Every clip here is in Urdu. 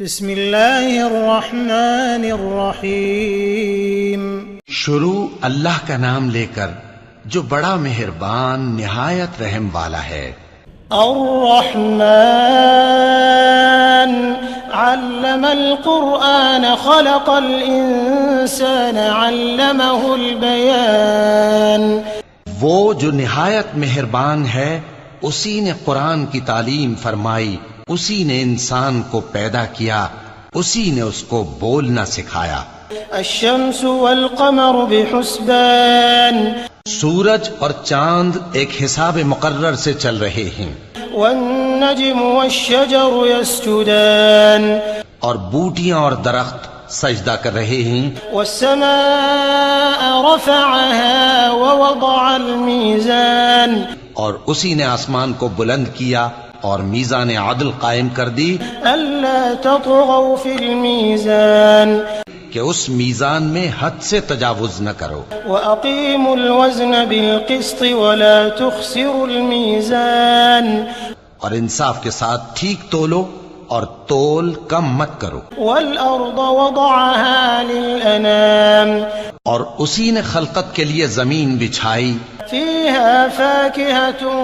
بسم اللہ الرحمن الرحیم۔ شروع اللہ کا نام لے کر جو بڑا مہربان نہایت رحم والا ہے۔ الرحمن علم القرآن خلق الانسان علمه البیان۔ وہ جو نہایت مہربان ہے اسی نے قرآن کی تعلیم فرمائی، اسی نے انسان کو پیدا کیا، اسی نے اس کو بولنا سکھایا۔ الشمس والقمر بحسبان۔ سورج اور چاند ایک حساب مقرر سے چل رہے ہیں۔ والنجم والشجر يسجدان۔ اور بوٹیاں اور درخت سجدہ کر رہے ہیں۔ والسماء رفعها ووضع الميزان۔ اور اسی نے آسمان کو بلند کیا اور میزان عدل قائم کر دی ألا تطغوا في الميزان کہ اس میزان میں حد سے تجاوز نہ کرو۔ وأقيموا الوزن بالقسط ولا تخسروا الميزان۔ اور انصاف کے ساتھ ٹھیک تولو اور تول کم مت کرو۔ والأرض وضعها للأنام۔ اور اسی نے خلقت کے لیے زمین بچھائی، فيها فاكهة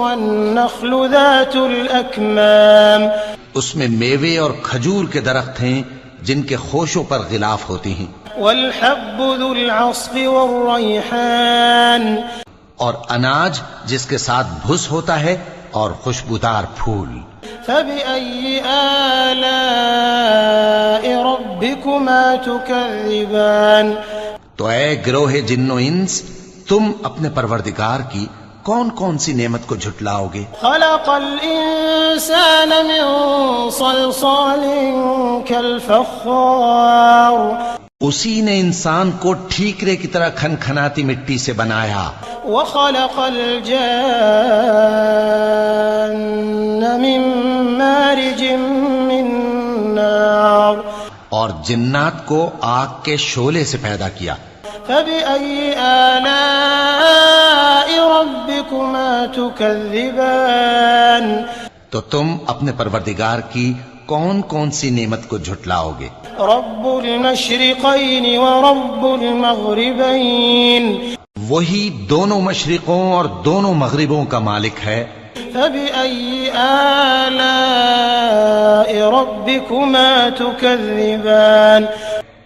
والنخل ذات الأكمام۔ اس میں میوے اور کھجور کے درخت ہیں جن کے خوشوں پر غلاف ہوتی ہیں۔ والحب ذو العصف والريحان۔ اور اناج جس کے ساتھ بھس ہوتا ہے اور خوشبودار پھول۔ فبأي آلاء ربكما تكذبان۔ تو اے گروہ جن و انس، تم اپنے پروردگار کی کون کون سی نعمت کو جھٹلاؤ گے؟ خلق الانسان من صلصال كالفخار۔ اسی نے انسان کو ٹھیکرے کی طرح کھنکھناتی مٹی سے بنایا۔ وخلق الجان من مارج من نار۔ اور جنات کو آگ کے شعلے سے پیدا کیا۔ فبأي آلاء ربكما تكذبان۔ تو تم اپنے پروردگار کی کون کون سی نعمت کو جھٹلاؤ گے؟ رب المشرقين ورب المغربين۔ وہی دونوں مشرقوں اور دونوں مغربوں کا مالک ہے۔ فبأي آلاء ربكما تكذبان۔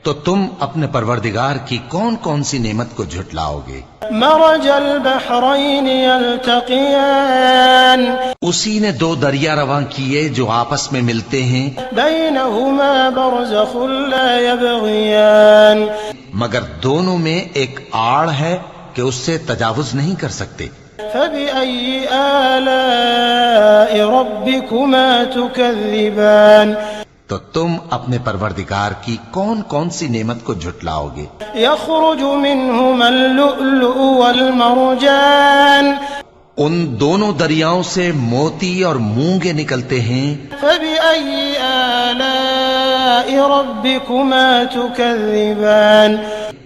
تو تم اپنے پروردگار کی کون کون سی نعمت کو جھٹلاؤ گے؟ مرج البحرين يلتقيان۔ اسی نے دو دریا رواں کیے جو آپس میں ملتے ہیں، بينهما برزخ لا يبغيان۔ مگر دونوں میں ایک آڑ ہے کہ اس سے تجاوز نہیں کر سکتے۔ فبأي آلاء ربكما تكذبان۔ تو تم اپنے پروردگار کی کون کون سی نعمت کو جھٹلاؤ گے؟ يخرج منهما اللؤلؤ والمرجان۔ ان دونوں دریاؤں سے موتی اور مونگے نکلتے ہیں۔ فبأي آلاء ربكما تكذبان۔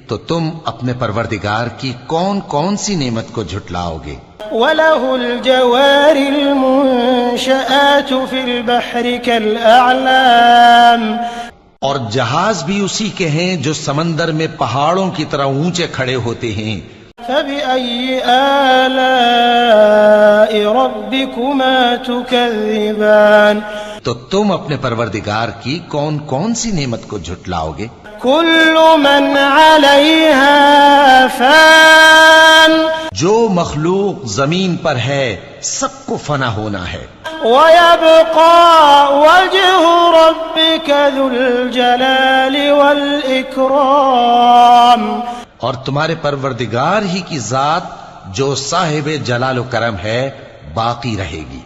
تو تم اپنے پروردگار کی کون کون سی نعمت کو جھٹلاؤ گے؟ وله الجوار المنشآت في البحر كالأعلام۔ اور جہاز بھی اسی کے ہیں جو سمندر میں پہاڑوں کی طرح اونچے کھڑے ہوتے ہیں۔ فبأي آلاء ربكما تكذبان۔ تو تم اپنے پروردگار کی کون کون سی نعمت کو جھٹلاؤ گے؟ كل من عليها فان۔ جو مخلوق زمین پر ہے سب کو فنا ہونا ہے۔ ويبقى وجه ربك ذو الجلال والإكرام۔ اور تمہارے پروردگار ہی کی ذات جو صاحب جلال و کرم ہے باقی رہے گی۔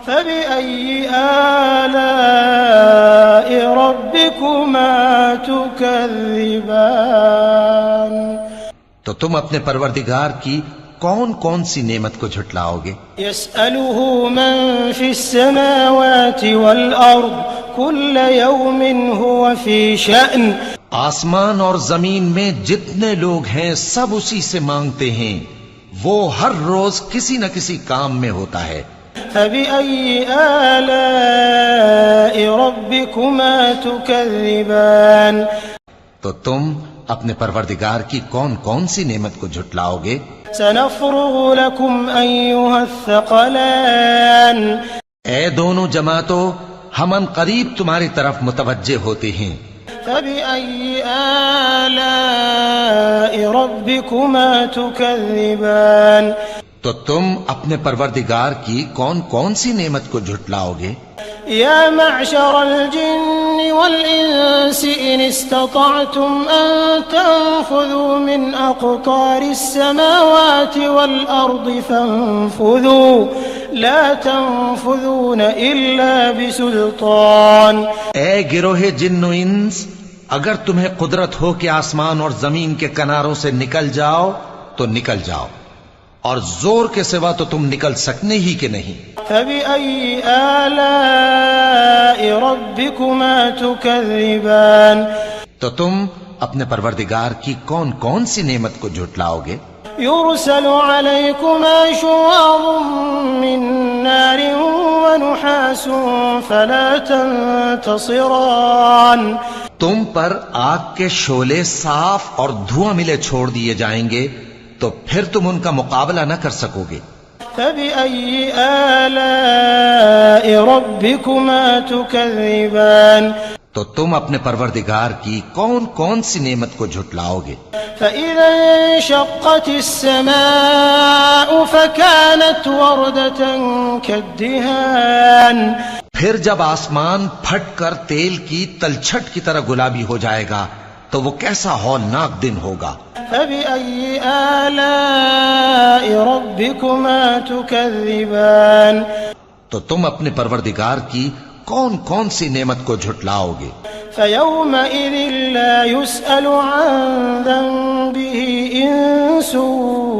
فبأي آلاء ربكما تكذبان۔ تو تم اپنے پروردگار کی کون کون سی نعمت کو جھٹلاؤ گے؟ يسأله من في السماوات والأرض كل يوم هو في شأن۔ آسمان اور زمین میں جتنے لوگ ہیں سب اسی سے مانگتے ہیں، وہ ہر روز کسی نہ کسی کام میں ہوتا ہے۔ فبأي آلاء ربكما تكذبان تو تم اپنے پروردگار کی کون کون سی نعمت کو جھٹلاؤ گے؟ سنفرغ لكم أيها الثقلان اے دونوں جماعتوں، ہم ان قریب تمہاری طرف متوجہ ہوتے ہیں۔ فبأي آلاء ربكما تكذبان تو تم اپنے پروردگار کی کون کون سی نعمت کو جھٹلاؤ گے؟ يا معشر الجن والإنس إن استطعتم أن تنفذوا من أقطار السماوات والأرض فانفذوا لا تنفذون إلا بسلطان۔ اے گروہ جن و انس، اگر تمہیں قدرت ہو کہ آسمان اور زمین کے کناروں سے نکل جاؤ تو نکل جاؤ، اور زور کے سوا تو تم نکل سکنے ہی کہ نہیں۔ فبأي آلاء ربكما تكذبان تو تم اپنے پروردگار کی کون کون سی نعمت کو جھٹلاؤ گے؟ يرسل عليكما شواظ من نار ونحاس فلا تنتصران۔ تم پر آگ کے شعلے صاف اور دھواں ملے چھوڑ دیے جائیں گے تو پھر تم ان کا مقابلہ نہ کر سکو گے۔ فبأي آلاء ربكما تكذبان تو تم اپنے پروردگار کی کون کون سی نعمت کو جھٹلاؤ گے؟ فإذا انشقت السماء فكانت وردة كالدهان۔ پھر جب آسمان پھٹ کر تیل کی تلچھٹ کی طرح گلابی ہو جائے گا تو وہ کیسا ہولناک دن ہوگا۔ فبأي آلاء ربكما تكذبان تو تم اپنے پروردگار کی کون کون سی نعمت کو جھٹلاؤ گے؟ فيومئذ لا يسأل عن ذنبه إنس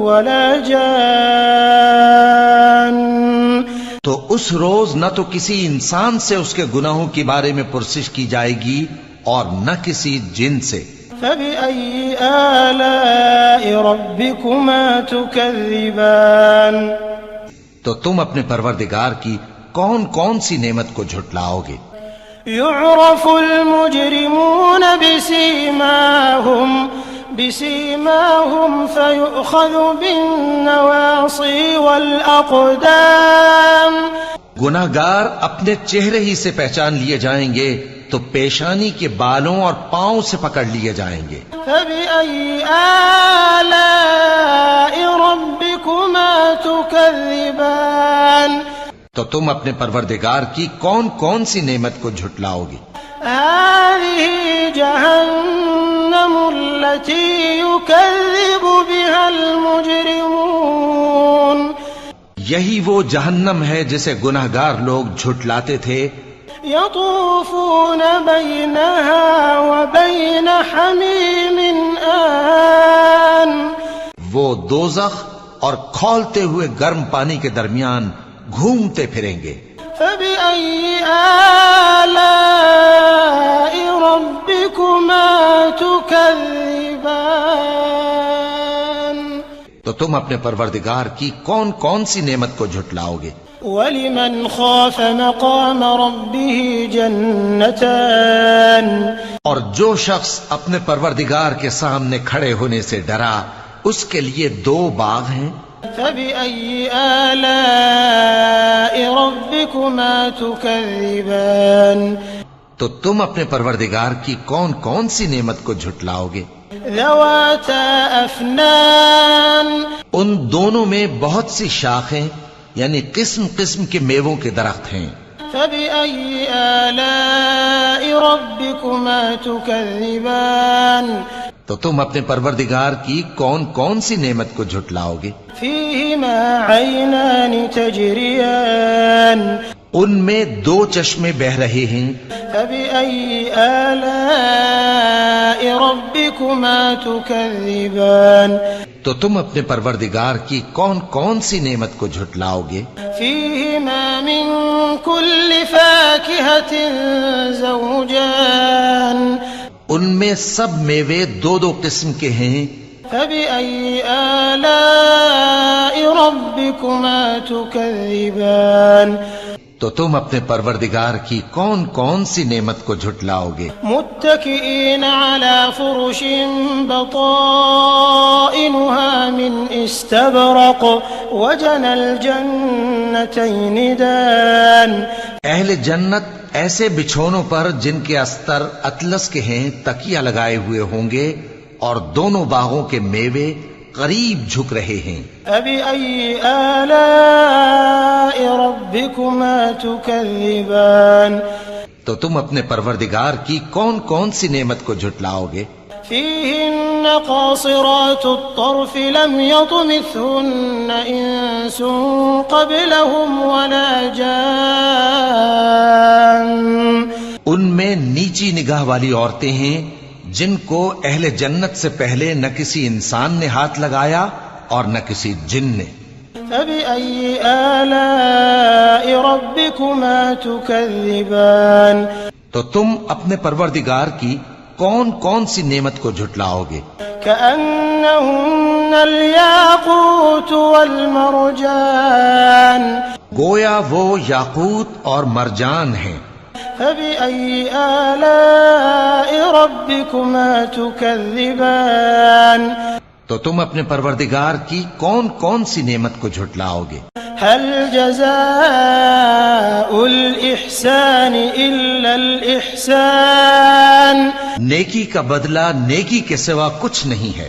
ولا جان۔ تو اس روز نہ تو کسی انسان سے اس کے گناہوں کے بارے میں پرسش کی جائے گی اور نہ کسی جن سے۔ فبأي آلاء ربكما تكذبان تو تم اپنے پروردگار کی کون کون سی نعمت کو جھٹلاؤ گے؟ يعرف المجرمون بسيماهم فيؤخذ بالنواصي والأقدام۔ گناہگار اپنے چہرے ہی سے پہچان لیے جائیں گے تو پیشانی کے بالوں اور پاؤں سے پکڑ لیے جائیں گے۔ فبأي آلاء ربكما تكذبان تو تم اپنے پروردگار کی کون کون سی نعمت کو جھٹلاؤ گے؟ هذه جهنم التي يكذب بها المجرمون۔ یہی وہ جہنم ہے جسے گناہگار لوگ جھٹلاتے تھے۔ يطوفون بينها وبين حميم آن۔ وہ دوزخ اور کھولتے ہوئے گرم پانی کے درمیان گھومتے پھریں گے۔ فبأي آلاء ربكما تكذبان تو تم اپنے پروردگار کی کون کون سی نعمت کو جھٹلاؤ گے؟ ولمن خاف مقام ربه جنتان۔ اور جو شخص اپنے پروردگار کے سامنے کھڑے ہونے سے ڈرا اس کے لیے دو باغ ہیں۔ فبأي آلاء ربكما تكذبان تو تم اپنے پروردگار کی کون کون سی نعمت کو جھٹلاؤ گے؟ ذواتا افنان۔ ان دونوں میں بہت سی شاخیں یعنی قسم قسم کے میووں کے درخت ہیں۔ فبأي آلاء ربكما تكذبان تو تم اپنے پروردگار کی کون کون سی نعمت کو جھٹلاؤ گے؟ فيهما عينان تجريان۔ ان میں دو چشمے بہ رہے ہیں۔ فبأي آلاء ربكما تكذبان تو تم اپنے پروردگار کی کون کون سی نعمت کو جھٹلاؤ گے؟ فيهما من كل فاكهة زوجان۔ ان میں سب میوے دو دو قسم کے ہیں۔ فبأي آلاء ربكما تكذبان تو تم اپنے پروردگار کی کون کون سی نعمت کو جھٹلاؤ گے؟ متكئين على فرش بطائنها من استبرق وجنى الجنتين دان اہل جنت ایسے بچھونوں پر جن کے استر اطلس کے ہیں تکیہ لگائے ہوئے ہوں گے اور دونوں باغوں کے میوے قریب جھک رہے ہیں۔ فبأي آلاء ربكما تكذبان تو تم اپنے پروردگار کی کون کون سی نعمت کو جھٹلاؤ گے؟ فيهن قاصرات الطرف لم يطمثهن إنس قبلهم ولا جان ان میں نیچی نگاہ والی عورتیں ہیں جن کو اہل جنت سے پہلے نہ کسی انسان نے ہاتھ لگایا اور نہ کسی جن نے۔ فبأي آلاء ربكما تكذبان تو تم اپنے پروردگار کی کون کون سی نعمت کو جھٹلاؤ گے؟ كأنهن الياقوت والمرجان گویا وہ یاقوت اور مرجان ہیں۔ فبأي آلاء ربكما تكذبان تو تم اپنے پروردگار کی کون کون سی نعمت کو جھٹلاؤ گے؟ هل جزاء الإحسان إلا الإحسان نیکی کا بدلہ نیکی کے سوا کچھ نہیں ہے۔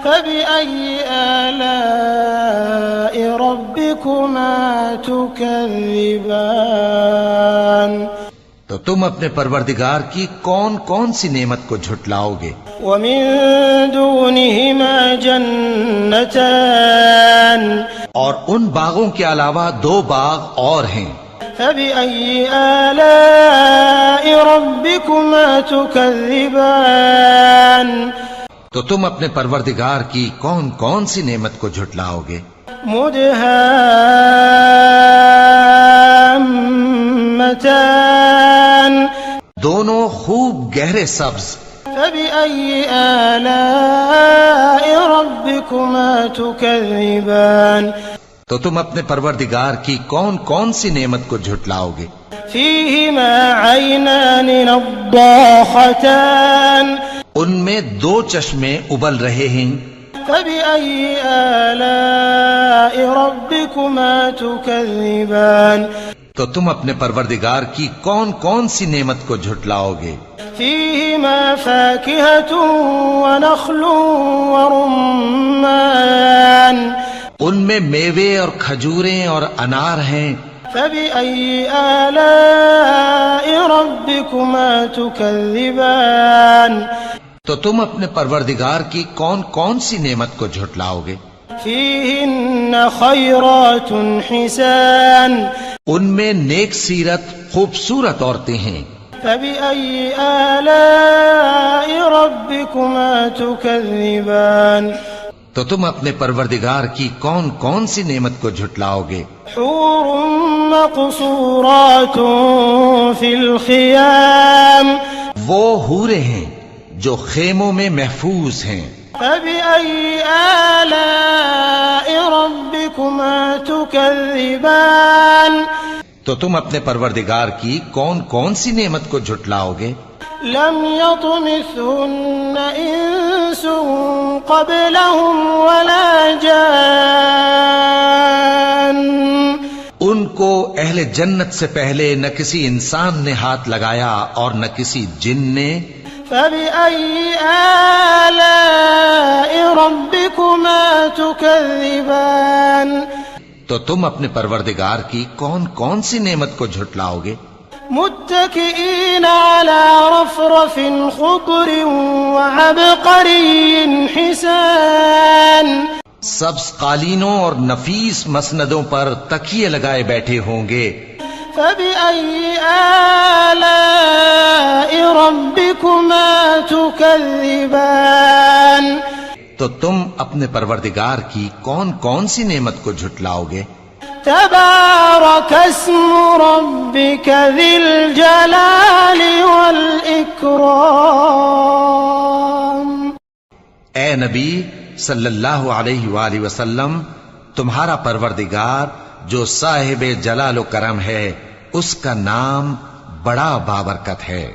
فبأي آلاء ربكما تكذبان تو تم اپنے پروردگار کی کون کون سی نعمت کو جھٹلاؤ گے؟ ومن دونهما جنتان اور ان باغوں کے علاوہ دو باغ اور ہیں۔ فبأي آلاء ربكما تكذبان تو تم اپنے پروردگار کی کون کون سی نعمت کو جھٹلاؤ گے؟ مدهامتان دونوں خوب گہرے سبز۔ فبأي آلاء ربكما تكذبان تو تم اپنے پروردگار کی کون کون سی نعمت کو جھٹلاؤ گے؟ فيهما عينان نضاختان ان میں دو چشمے ابل رہے ہیں۔ فبأي آلاء ربكما تكذبان تو تم اپنے پروردگار کی کون کون سی نعمت کو جھٹلاؤ گے؟ فيهما فاكهة ونخل ورمان ان میں میوے اور کھجوریں اور انار ہیں۔ فبأي آلاء ربكما تكذبان تو تم اپنے پروردگار کی کون کون سی نعمت کو جھٹلاؤ گے؟ فيهن خيرات حسان ان میں نیک سیرت خوبصورت عورتیں ہیں۔ فبأي آلاء ربكما تكذبان تو تم اپنے پروردگار کی کون کون سی نعمت کو جھٹلاؤ گے؟ حور مقصورات في الخيام وہ حوریں ہیں جو خیموں میں محفوظ ہیں۔ فبأي آلاء ربكما تكذبان تو تم اپنے پروردگار کی کون کون سی نعمت کو جھٹلاؤ گے؟ لم يطمثهن إنس قبلهم ولا جان ان کو اہل جنت سے پہلے نہ کسی انسان نے ہاتھ لگایا اور نہ کسی جن نے۔ فبأي آلاء ربكما تكذبان تو تم اپنے پروردگار کی کون کون سی نعمت کو جھٹلاؤ گے؟ متكئين على رفرف خضر وعبقري حسان سبز قالینوں اور نفیس مسندوں پر تکیے لگائے بیٹھے ہوں گے۔ فبأي آلاء ربكما تكذبان تو تم اپنے پروردگار کی کون کون سی نعمت کو جھٹلاؤ گے؟ تبارك اسم ربك ذي الجلال والإكرام اے نبی، صلی اللہ علیہ وآلہ وسلم، تمہارا پروردگار جو صاحب جلال و کرم ہے، اس کا نام بڑا بابرکت ہے۔